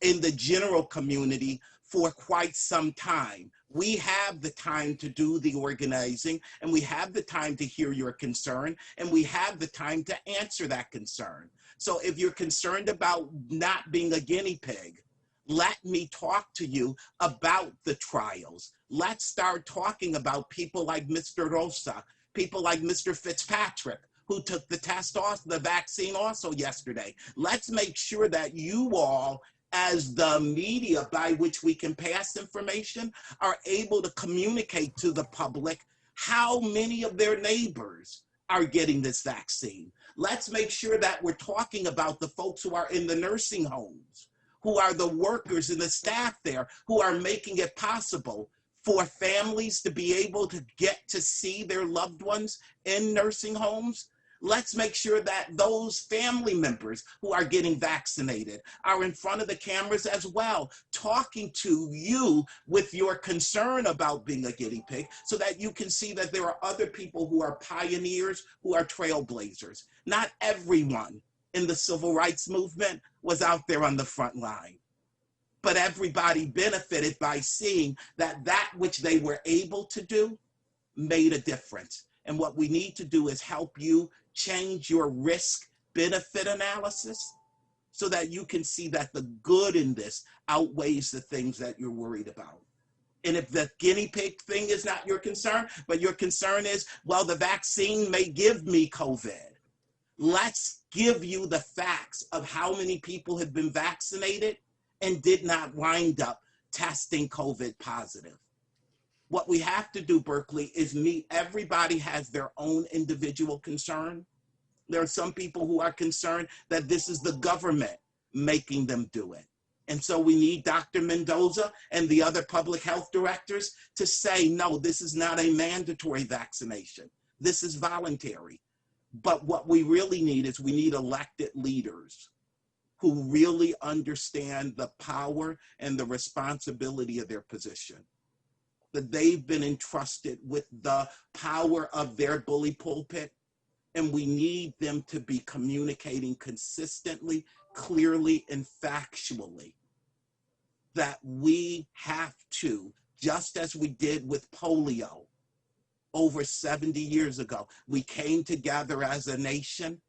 in the general community for quite some time. We have the time to do the organizing, and we have the time to hear your concern, and we have the time to answer that concern. So if you're concerned about not being a guinea pig, let me talk to you about the trials. Let's start talking about people like Mr. Rosa, people like Mr. Fitzpatrick, who took the test off, the vaccine also yesterday. Let's make sure that you all, as the media by which we can pass information, are able to communicate to the public how many of their neighbors are getting this vaccine. Let's make sure that we're talking about the folks who are in the nursing homes, who are the workers and the staff there, who are making it possible for families to be able to get to see their loved ones in nursing homes. Let's make sure that those family members who are getting vaccinated are in front of the cameras as well, talking to you with your concern about being a guinea pig, so that you can see that there are other people who are pioneers, who are trailblazers. Not everyone in the civil rights movement was out there on the front line, but everybody benefited by seeing that that which they were able to do made a difference. And what we need to do is help you change your risk benefit analysis so that you can see that the good in this outweighs the things that you're worried about. And if the guinea pig thing is not your concern, but your concern is, well, the vaccine may give me COVID, let's give you the facts of how many people have been vaccinated and did not wind up testing COVID positive. What we have to do, Berkeley, is meet. Everybody has their own individual concern. There are some people who are concerned that this is the government making them do it. And so we need Dr. Mendoza and the other public health directors to say, no, this is not a mandatory vaccination. This is voluntary. But what we really need is we need elected leaders who really understand the power and the responsibility of their position, that they've been entrusted with the power of their bully pulpit, and we need them to be communicating consistently, clearly, and factually that we have to, just as we did with polio over 70 years ago, we came together as a nation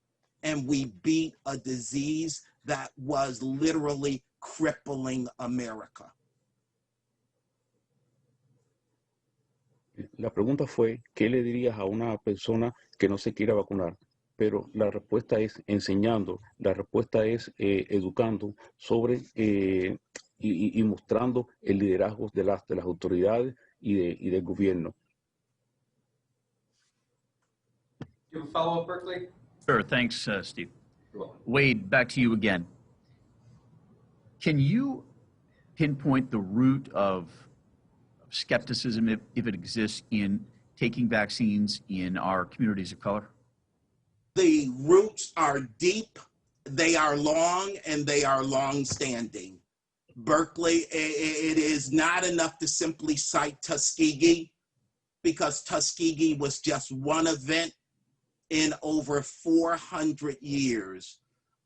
and we beat a disease that was literally crippling America. La pregunta fue, ¿qué le dirías a una persona que no se quiera vacunar? Pero la respuesta es enseñando, la respuesta es educando sobre y mostrando el liderazgo de las autoridades y del gobierno. Do you have a follow-up, Berkeley? Sure, thanks, Steve. You're welcome. Wade, back to you again. Can you pinpoint the root of skepticism, if it exists, in taking vaccines in our communities of color? The roots are deep, they are long, and they are long-standing. Berkeley, it is not enough to simply cite Tuskegee, because Tuskegee was just one event in over 400 years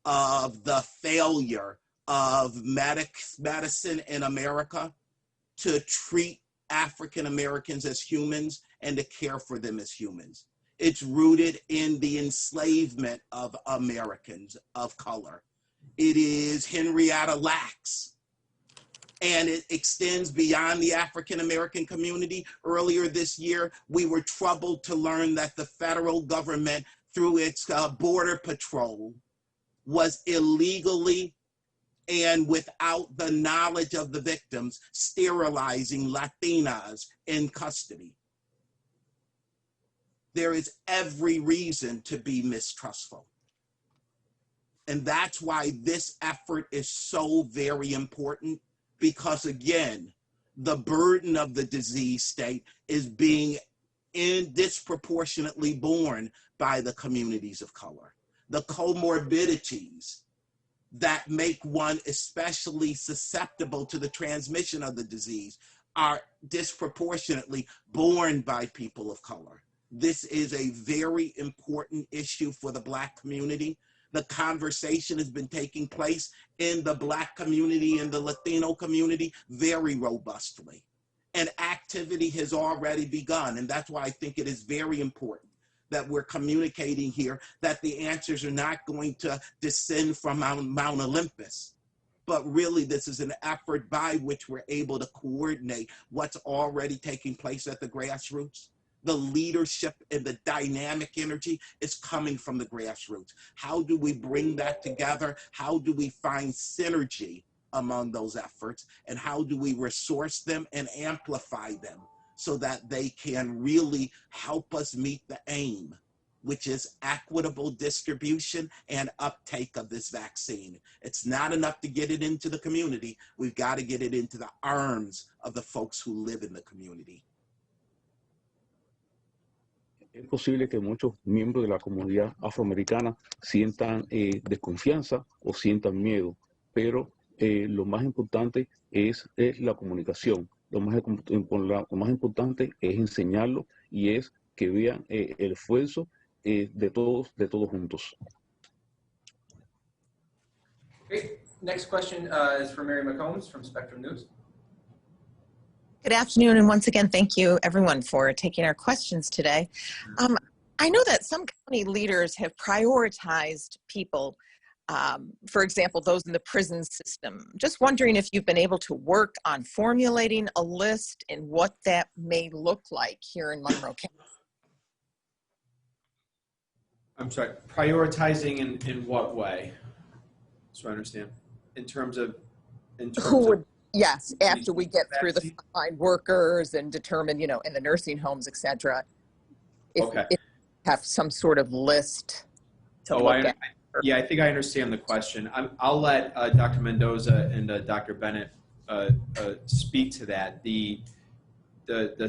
of the failure of medicine in America to treat African Americans as humans and to care for them as humans. It's rooted in the enslavement of Americans of color. It is Henrietta Lacks, and it extends beyond the African American community. Earlier this year, we were troubled to learn that the federal government, through its border patrol, was illegally and without the knowledge of the victims, sterilizing Latinas in custody. There is every reason to be mistrustful. And that's why this effort is so very important, because again, the burden of the disease state is being disproportionately borne by the communities of color. The comorbidities that make one especially susceptible to the transmission of the disease are disproportionately borne by people of color. This is a very important issue for the Black community. The conversation has been taking place in the Black community and the Latino community very robustly. And activity has already begun. And that's why I think it is very important that we're communicating here that the answers are not going to descend from Mount Olympus, but really this is an effort by which we're able to coordinate what's already taking place at the grassroots. The leadership and the dynamic energy is coming from the grassroots. How do we bring that together? How do we find synergy among those efforts? And how do we resource them and amplify them so that they can really help us meet the aim, which is equitable distribution and uptake of this vaccine? It's not enough to get it into the community. We've got to get it into the arms of the folks who live in the community. Es posible que muchos miembros de la comunidad afroamericana sientan desconfianza o sientan miedo, pero lo más importante es la comunicación. Lo más importante es enseñarlo y es que vean el esfuerzo de todos juntos. Great. Next question is for Mary McCombs from Spectrum News. Good afternoon, and once again, thank you everyone for taking our questions today. I know that some county leaders have prioritized people, for example, those in the prison system. Just wondering if you've been able to work on formulating a list and what that may look like here in Monroe County. I'm sorry, prioritizing in what way? So I understand. In terms of Yes, after we get through the frontline workers and determine, in the nursing homes, et cetera, if have some sort of list to look at. Yeah, I think I understand the question. I'll let Dr. Mendoza and Dr. Bennett speak to that. The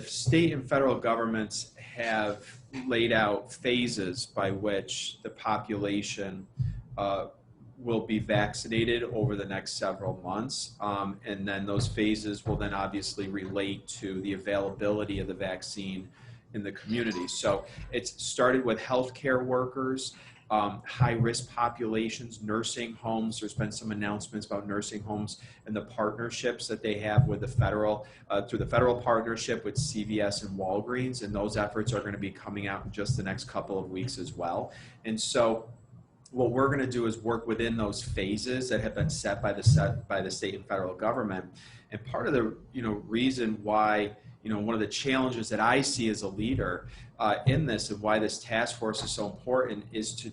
state and federal governments have laid out phases by which the population will be vaccinated over the next several months. And then those phases will then obviously relate to the availability of the vaccine in the community. So it's started with healthcare workers, high-risk populations, nursing homes. There's been some announcements about nursing homes and the partnerships that they have with the federal, through the federal partnership with CVS and Walgreens, and those efforts are going to be coming out in just the next couple of weeks as well. And so what we're going to do is work within those phases that have been set by the state and federal government. And part of the reason why one of the challenges that I see as a leader in this and why this task force is so important is to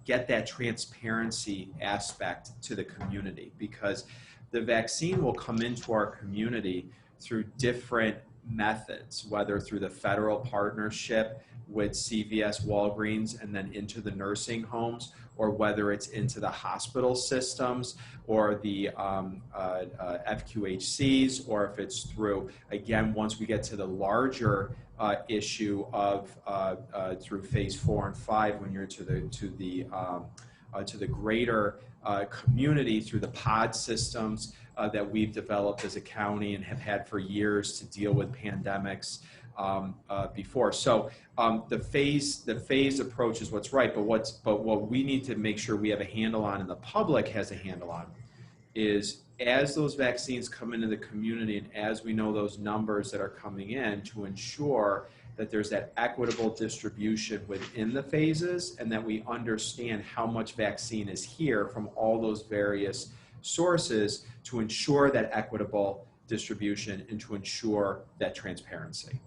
get that transparency aspect to the community, because the vaccine will come into our community through different methods, whether through the federal partnership with CVS, Walgreens, and then into the nursing homes, or whether it's into the hospital systems or the FQHCs, or if it's through, again, once we get to the larger issue of through phase 4 and 5, when you're to the greater community through the pod systems that we've developed as a county and have had for years to deal with pandemics before. So the phase approach is what's right, but what we need to make sure we have a handle on, and the public has a handle on, is as those vaccines come into the community and as we know those numbers that are coming in, to ensure that there's that equitable distribution within the phases, and that we understand how much vaccine is here from all those various sources, to ensure that equitable distribution and to ensure that transparency.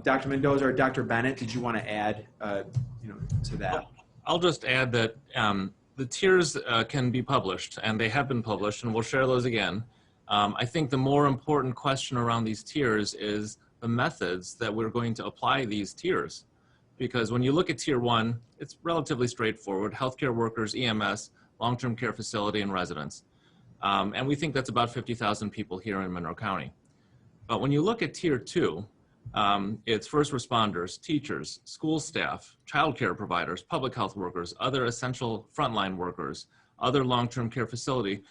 Dr. Mendoza or Dr. Bennett, did you want to add to that? I'll just add that the tiers can be published, and they have been published, and we'll share those again. I think the more important question around these tiers is the methods that we're going to apply these tiers. Because when you look at tier 1, it's relatively straightforward: healthcare workers, EMS, long-term care facility, and residents. And we think that's about 50,000 people here in Monroe County. But when you look at tier 2, it's first responders, teachers, school staff, childcare providers, public health workers, other essential frontline workers, other long-term care facility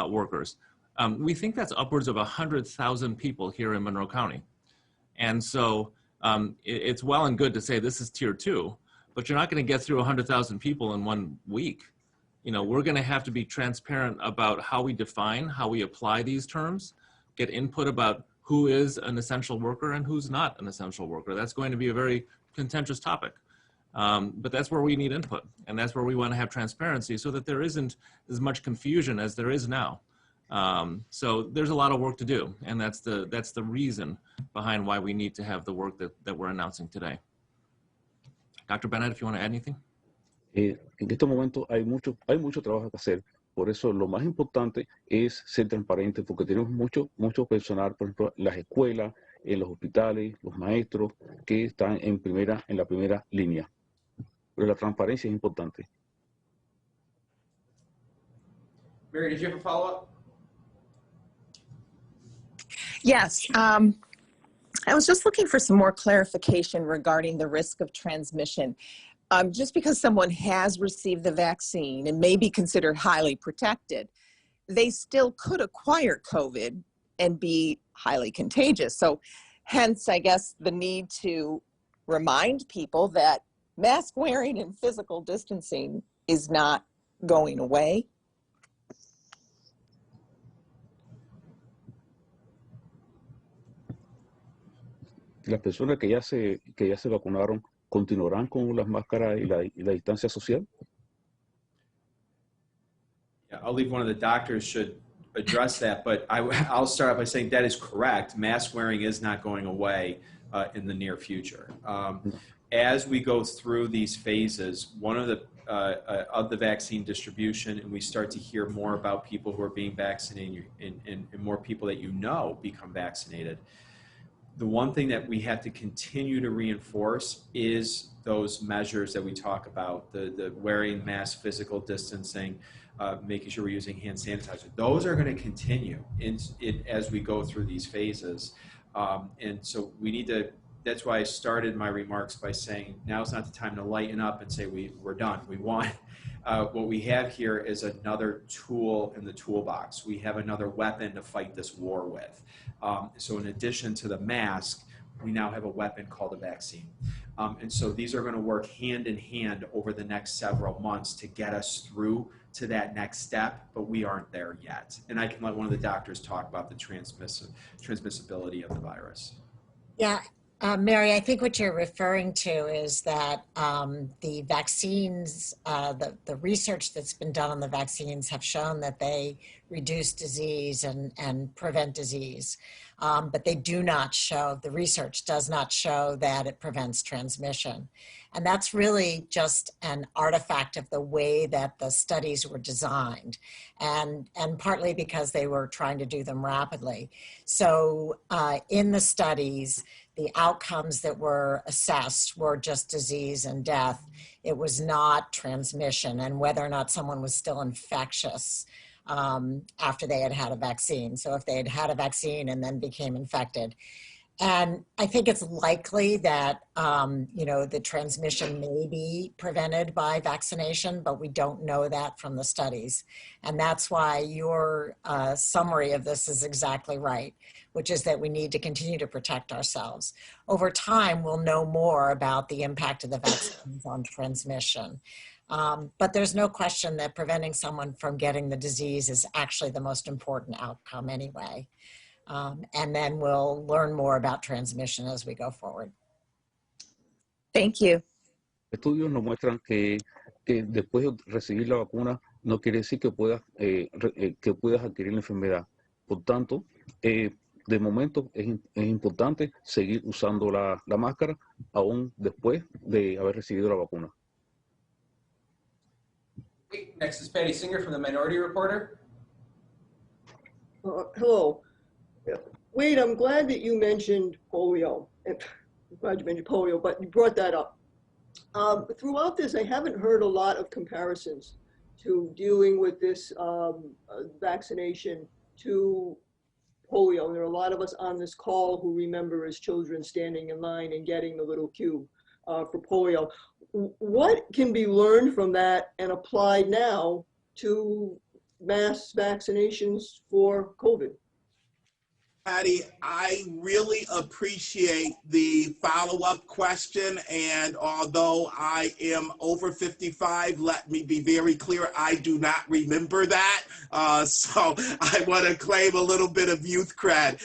workers. We think that's upwards of 100,000 people here in Monroe County. And so it's well and good to say this is tier 2, but you're not going to get through 100,000 people in 1 week. You know, we're going to have to be transparent about how we define, how we apply these terms, get input about who is an essential worker and who's not an essential worker. That's going to be a very contentious topic. But that's where we need input, and that's where we want to have transparency so that there isn't as much confusion as there is now. So there's a lot of work to do, and that's the reason behind why we need to have the work that we're announcing today. Dr. Bennett, if you want to add anything? En este momento hay mucho trabajo que hacer. Por eso lo más importante es ser transparente, porque tenemos mucho personal, por ejemplo, en las escuelas, en los hospitales, los maestros, que están en la primera línea. Pero la transparencia es importante. Mary, did you have a follow-up? Yes. I was just looking for some more clarification regarding the risk of transmission. Just because someone has received the vaccine and may be considered highly protected, they still could acquire COVID and be highly contagious. So hence, I guess, the need to remind people that mask wearing and physical distancing is not going away. Las personas que ya se vacunaron continuarán con las máscaras y la distancia social. Yeah, I'll leave one of the doctors should address that, but I'll start off by saying that is correct. Mask wearing is not going away in the near future. As we go through these phases, one of the vaccine distribution, and we start to hear more about people who are being vaccinated and more people that you know become vaccinated, the one thing that we have to continue to reinforce is those measures that we talk about, the wearing masks, physical distancing, making sure we're using hand sanitizer. Those are going to continue as we go through these phases. And so we need to, that's why I started my remarks by saying now's not the time to lighten up and say we're done. We want, what we have here is another tool in the toolbox. We have another weapon to fight this war with. So in addition to the mask, we now have a weapon called a vaccine. And so these are going to work hand in hand over the next several months to get us through to that next step, but we aren't there yet. And I can let one of the doctors talk about the transmissibility of the virus. Yeah, Mary, I think what you're referring to is that the vaccines, the research that's been done on the vaccines have shown that they reduce disease and prevent disease. But they do not show, the research does not show that it prevents transmission. And that's really just an artifact of the way that the studies were designed, and partly because they were trying to do them rapidly. So in the studies, the outcomes that were assessed were just disease and death. It was not transmission and whether or not someone was still infectious after they had had a vaccine. So if they had had a vaccine and then became infected. And I think it's likely that, the transmission may be prevented by vaccination, but we don't know that from the studies. And that's why your summary of this is exactly right, which is that we need to continue to protect ourselves. Over time, we'll know more about the impact of the vaccines on transmission. But there's no question that preventing someone from getting the disease is actually the most important outcome anyway. And then we'll learn more about transmission as we go forward. Thank you. Estudios nos muestran que después de recibir la vacuna no quiere decir que puedas adquirir la enfermedad. Por tanto, de momento es importante seguir usando la máscara aún después de haber recibido la vacuna. Next is Patti Singer from the Minority Reporter. Hello. Wade, I'm glad that you mentioned polio. I'm glad you mentioned polio, but you brought that up. Throughout this, I haven't heard a lot of comparisons to dealing with this vaccination to polio. There are a lot of us on this call who remember as children standing in line and getting the little cue for polio. What can be learned from that and applied now to mass vaccinations for COVID? Patti, I really appreciate the follow-up question. And although I am over 55, let me be very clear, I do not remember that. So I want to claim a little bit of youth cred.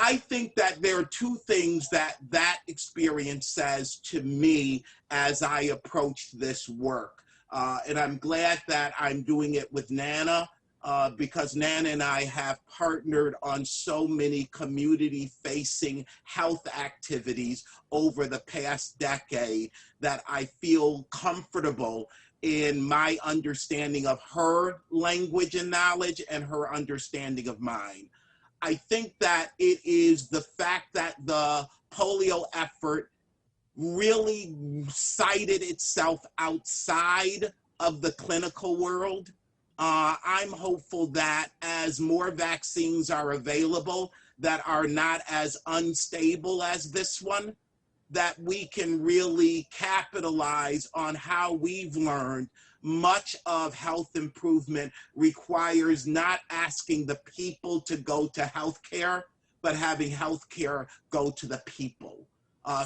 I think that there are two things that experience says to me as I approach this work. And I'm glad that I'm doing it with Nana. Because Nana and I have partnered on so many community-facing health activities over the past decade that I feel comfortable in my understanding of her language and knowledge and her understanding of mine. I think that it is the fact that the polio effort really cited itself outside of the clinical world. I'm hopeful that as more vaccines are available that are not as unstable as this one, that we can really capitalize on how we've learned much of health improvement requires not asking the people to go to healthcare, but having healthcare go to the people.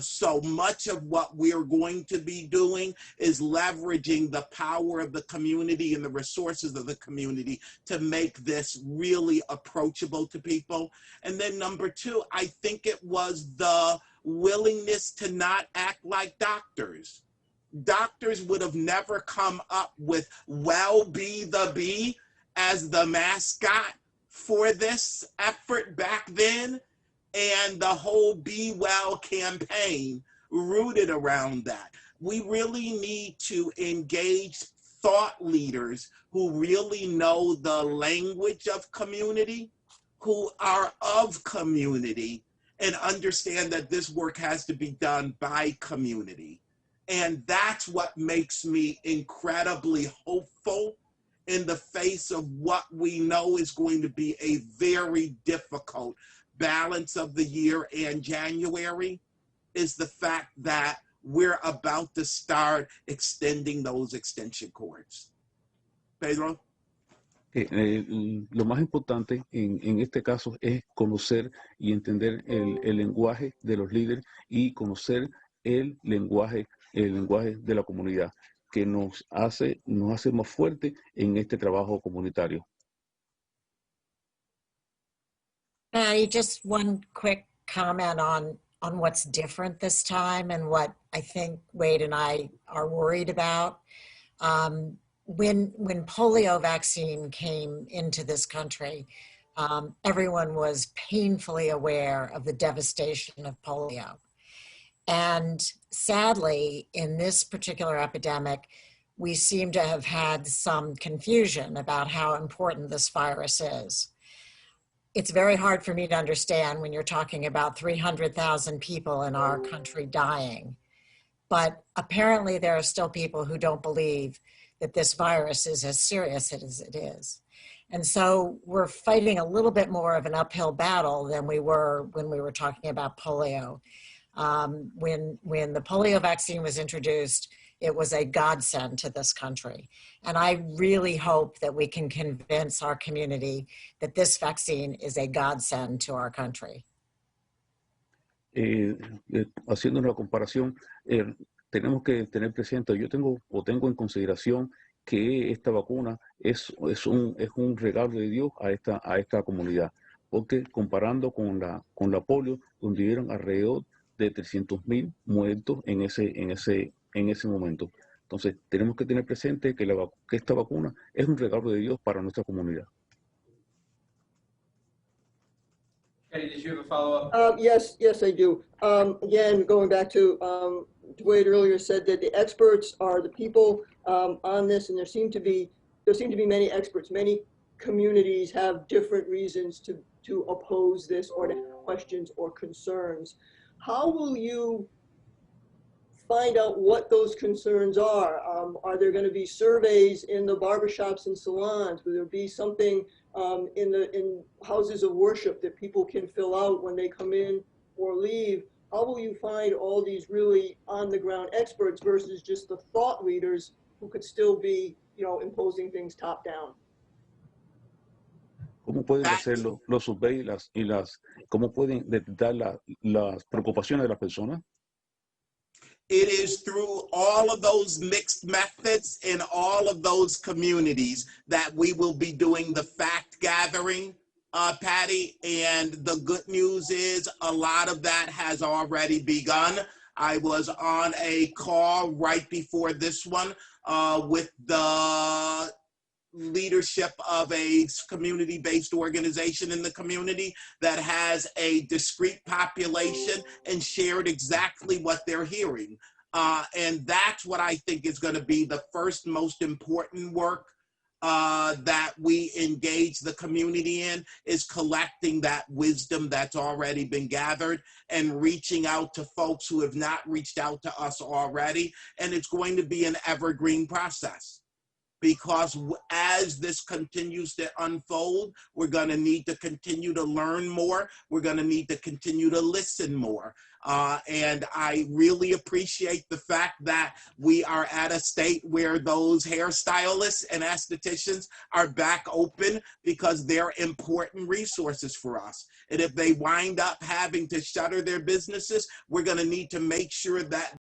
So much of what we're going to be doing is leveraging the power of the community and the resources of the community to make this really approachable to people. And then number two, I think it was the willingness to not act like doctors. Doctors would have never come up with "Well Be the Bee" as the mascot for this effort back then. And the whole Be Well campaign rooted around that. We really need to engage thought leaders who really know the language of community, who are of community, and understand that this work has to be done by community. And that's what makes me incredibly hopeful in the face of what we know is going to be a very difficult balance of the year and January, is the fact that we're about to start extending those extension cords. Pedro? Lo más importante en este caso es conocer y entender el lenguaje de los líderes y conocer el lenguaje de la comunidad, que nos hace más fuertes en este trabajo comunitario. Just one quick comment on what's different this time and what I think Wade and I are worried about. When polio vaccine came into this country, everyone was painfully aware of the devastation of polio. And sadly, in this particular epidemic, we seem to have had some confusion about how important this virus is. It's very hard for me to understand when you're talking about 300,000 people in our country dying. But apparently there are still people who don't believe that this virus is as serious as it is. And so we're fighting a little bit more of an uphill battle than we were when we were talking about polio. When the polio vaccine was introduced, it was a godsend to this country. And I really hope that we can convince our community that this vaccine is a godsend to our country. Haciendo una comparación, tenemos que tener presente, yo tengo en consideración que esta vacuna es un regalo de Dios a esta comunidad, porque comparando con la polio, donde hubieron alrededor de 300,000 muertos en ese momento. Entonces, tenemos que tener presente que esta vacuna es un regalo de Dios para nuestra comunidad. Patti, did you have a follow-up? Yes, I do. Again, going back to Wade earlier said that the experts are the people on this, and there seem to be many experts. Many communities have different reasons to oppose this or to have questions or concerns. How will you find out what those concerns are. Are there going to be surveys in the barbershops and salons? Will there be something in houses of worship that people can fill out when they come in or leave? How will you find all these really on-the-ground experts versus just the thought leaders who could still be, imposing things top down? ¿Cómo pueden hacer los surveys cómo pueden detectar las preocupaciones de las personas? It is through all of those mixed methods in all of those communities that we will be doing the fact gathering, Patti. And the good news is a lot of that has already begun. I was on a call right before this one with the leadership of a community-based organization in the community that has a discrete population and shared exactly what they're hearing. And that's what I think is going to be the first most important work that we engage the community in, is collecting that wisdom that's already been gathered and reaching out to folks who have not reached out to us already. And it's going to be an evergreen process, because as this continues to unfold, we're going to need to continue to learn more. We're going to need to continue to listen more. And I really appreciate the fact that we are at a state where those hairstylists and estheticians are back open, because they're important resources for us. And if they wind up having to shutter their businesses, we're going to need to make sure that